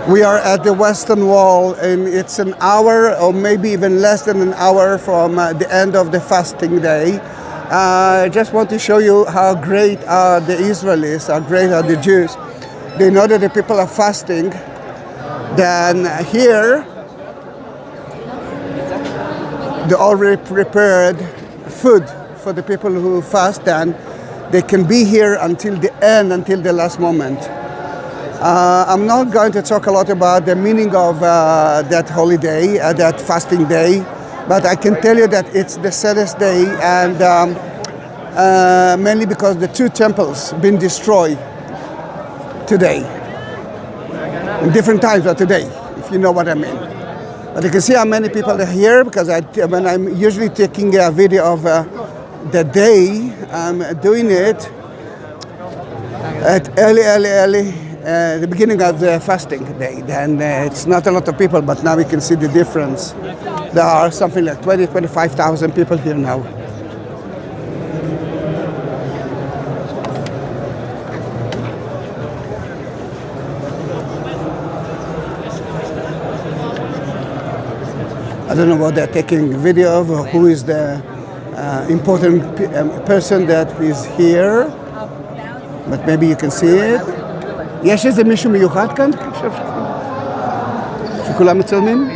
We are at the Western Wall, and it's an hour or maybe even less than an hour from the end of the fasting day. I just want to show you how great are the Israelis, how great are the Jews. They know that the people are fasting. Then here, they already prepared food for the people who fast, and they can be here until the end, until the last moment. I'm not going to talk a lot about the meaning of that holiday, that fasting day, but I can tell you that it's the saddest day, and mainly because the two temples been destroyed today, in different times, but today, if you know what I mean. But you can see how many people are here, because when I'm usually taking a video of the day, I'm doing it at early. The beginning of the fasting day, then it's not a lot of people, but now we can see the difference. There are something like 25,000 people here now. I don't know what they're taking video of, or who is the important person that is here, but maybe you can see it. יש איזה מישהו מיוחד כאן? שכולם מצלמים?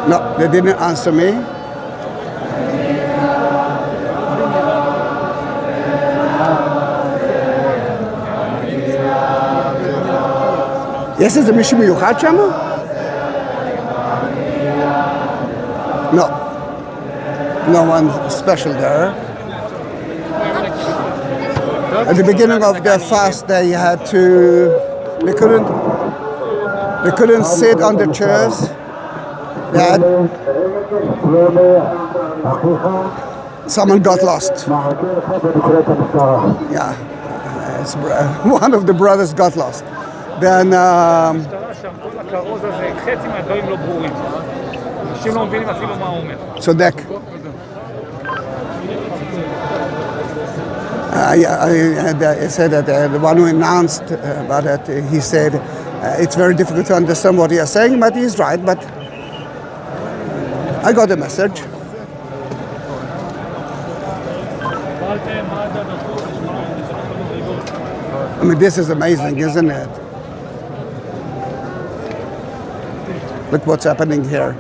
No, they didn't answer me. יש איזה מישהו מיוחד שם? No. No one special there. At the beginning of their fast, they had to. They couldn't sit on the chairs. Someone got lost. Yeah, one of the brothers got lost. Then. צודק. I said that the one who announced about it, he said it's very difficult to understand what he is saying, but he's right. But I got the message. I mean, this is amazing, isn't it? Look what's happening here.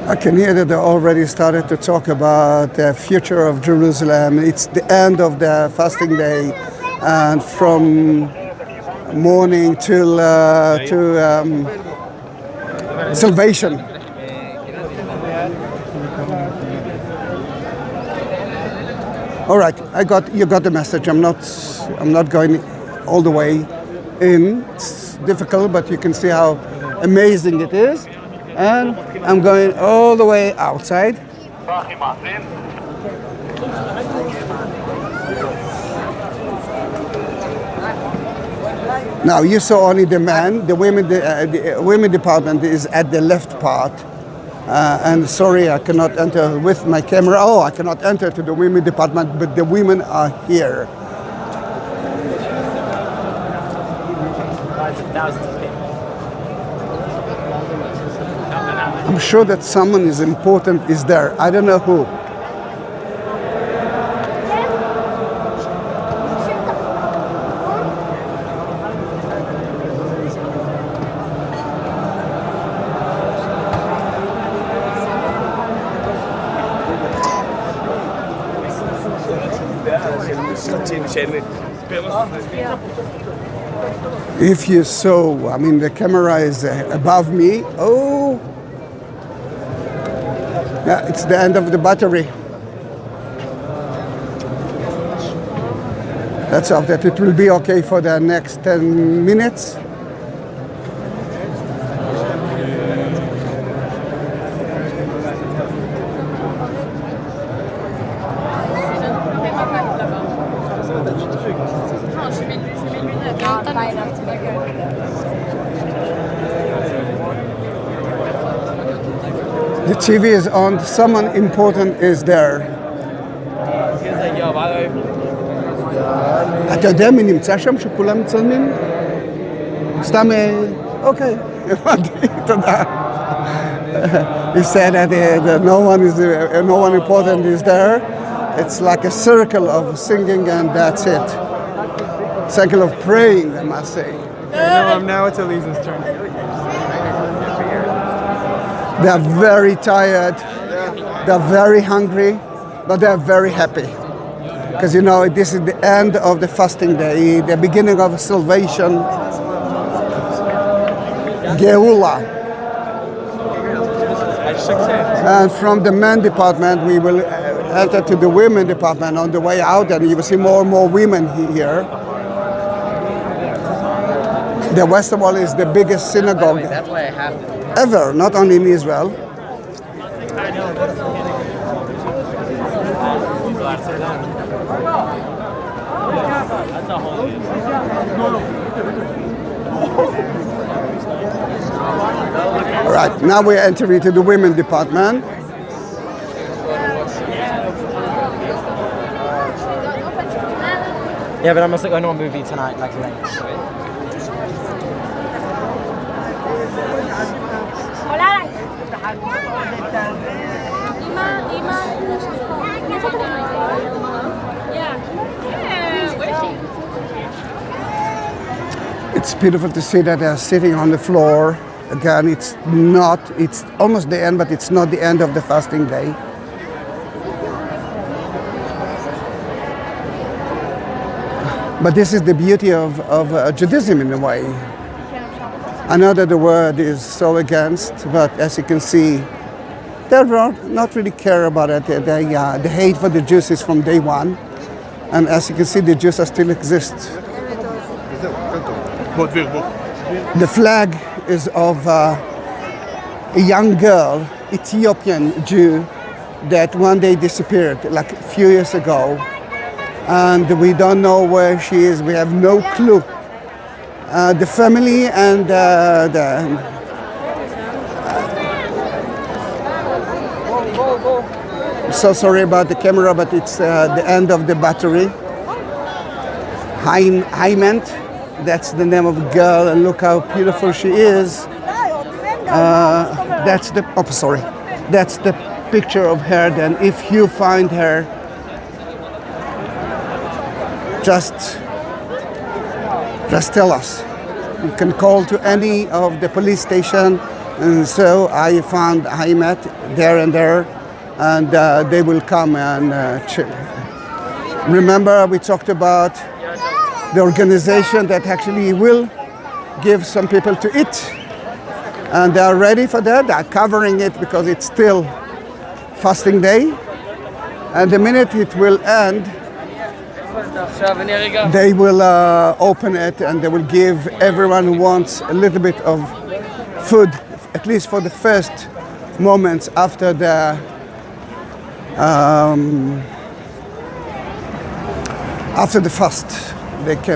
I can hear that they already started to talk about the future of Jerusalem. It's the end of the fasting day, and from morning till salvation. All right, you got the message. I'm not going all the way in. It's difficult, but you can see how amazing it is. And I'm going all the way outside. Now you saw only the man. The women department is at the left part. And sorry, I cannot enter with my camera. Oh, I cannot enter to the women department, but the women are here. I'm sure that someone is important is there. I don't know who. If you saw, I mean, the camera is above me. Oh. Yeah, it's the end of the battery. Let's hope that it will be okay for the next 10 minutes. The TV is on, someone important is there. אתה יודע מי נמצא שם שכולם מצלמים? סתם, אוקיי, הבנתי, תודה. He said that no one important is there. It's like a circle of singing and that's it. Circle of praying, I must say. Now it's Elise's turn. They're very tired, they're very hungry, but they're very happy. Because you know, this is the end of the fasting day, the beginning of salvation, Geula. And from the men department, we will enter to the women department on the way out, and you will see more and more women here. The Western Wall is the biggest synagogue ever, not only in Israel. All right, now we're entering to the women department. Yeah, but I'm also going to a movie tonight, luckily. It's beautiful to see that they're sitting on the floor. Again, it's almost the end, but it's not the end of the fasting day. But this is the beauty of Judaism in a way. I know that the word is so against, but as you can see, they not really care about it. The hate for the Jews is from day one. And as you can see, the Jews still exist. The flag is of a young girl, Ethiopian Jew, that one day disappeared, like a few years ago. And we don't know where she is. We have no clue. The family and so sorry about the camera, but it's the end of the battery. Hyment, that's the name of the girl, and look how beautiful she is. That's the picture of her. Then, if you find her, just tell us. You can call to any of the police station, and so I found Hymet there and there. And they will come and remember we talked about the organization that actually will give some people to eat, and they are ready for that. They are covering it because it's still fasting day, and the minute it will end, they will open it and they will give everyone who wants a little bit of food, at least for the first moments after the fast.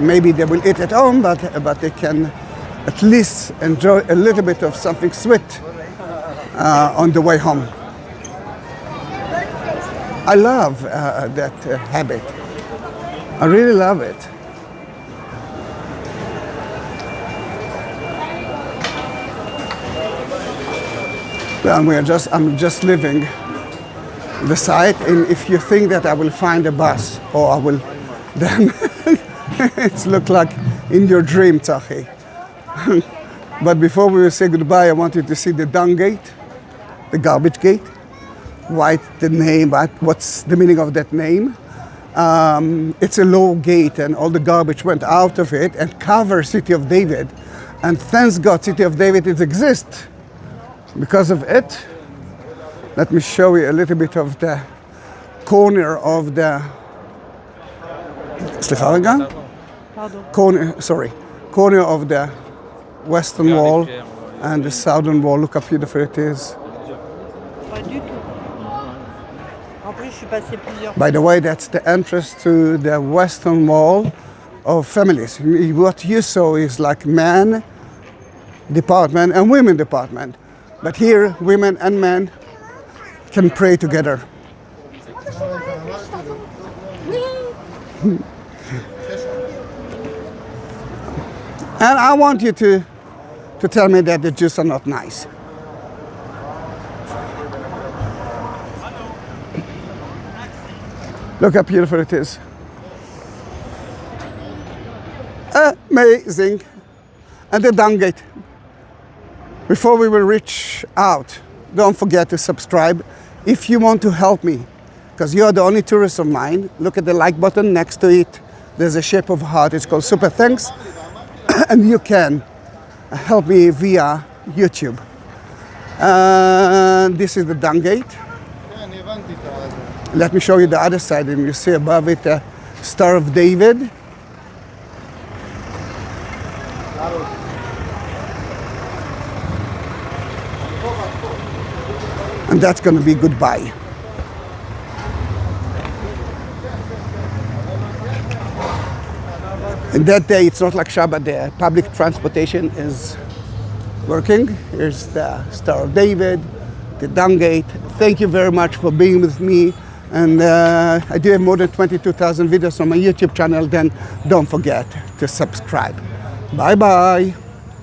Maybe they will eat at home, but they can at least enjoy a little bit of something sweet on the way home. I love that habit. I really love it. And I'm just leaving the site, and if you think that I will find a bus or I will, then it's look like in your dream, Zahi. But before we will say goodbye, I want you to see the dung gate, the garbage gate. What's the meaning of that name? It's a low gate, and all the garbage went out of it and covered City of David. And thanks God, City of David exists because of it. Let me show you a little bit of the corner of the corner of the western wall and the southern wall. Look how beautiful it is. By the way, that's the entrance to the western wall, of families. What you saw is like man department and women department. But here, women and men can pray together. And I want you to tell me that the Jews are not nice. Look how beautiful it is. Amazing. And the dung gate. Before we will reach out, don't forget to subscribe. If you want to help me, because you're the only tourist of mine, look at the like button next to it. There's a shape of a heart. It's called Super Thanks. And you can help me via YouTube. This is the dung gate. Let me show you the other side, and you see above it a Star of David. And that's going to be goodbye. And that day, it's not like Shabbat, the public transportation is working. Here's the Star of David, the dung gate. Thank you very much for being with me. And I do have more than 22,000 videos on my YouTube channel. Then don't forget to subscribe. Bye-bye.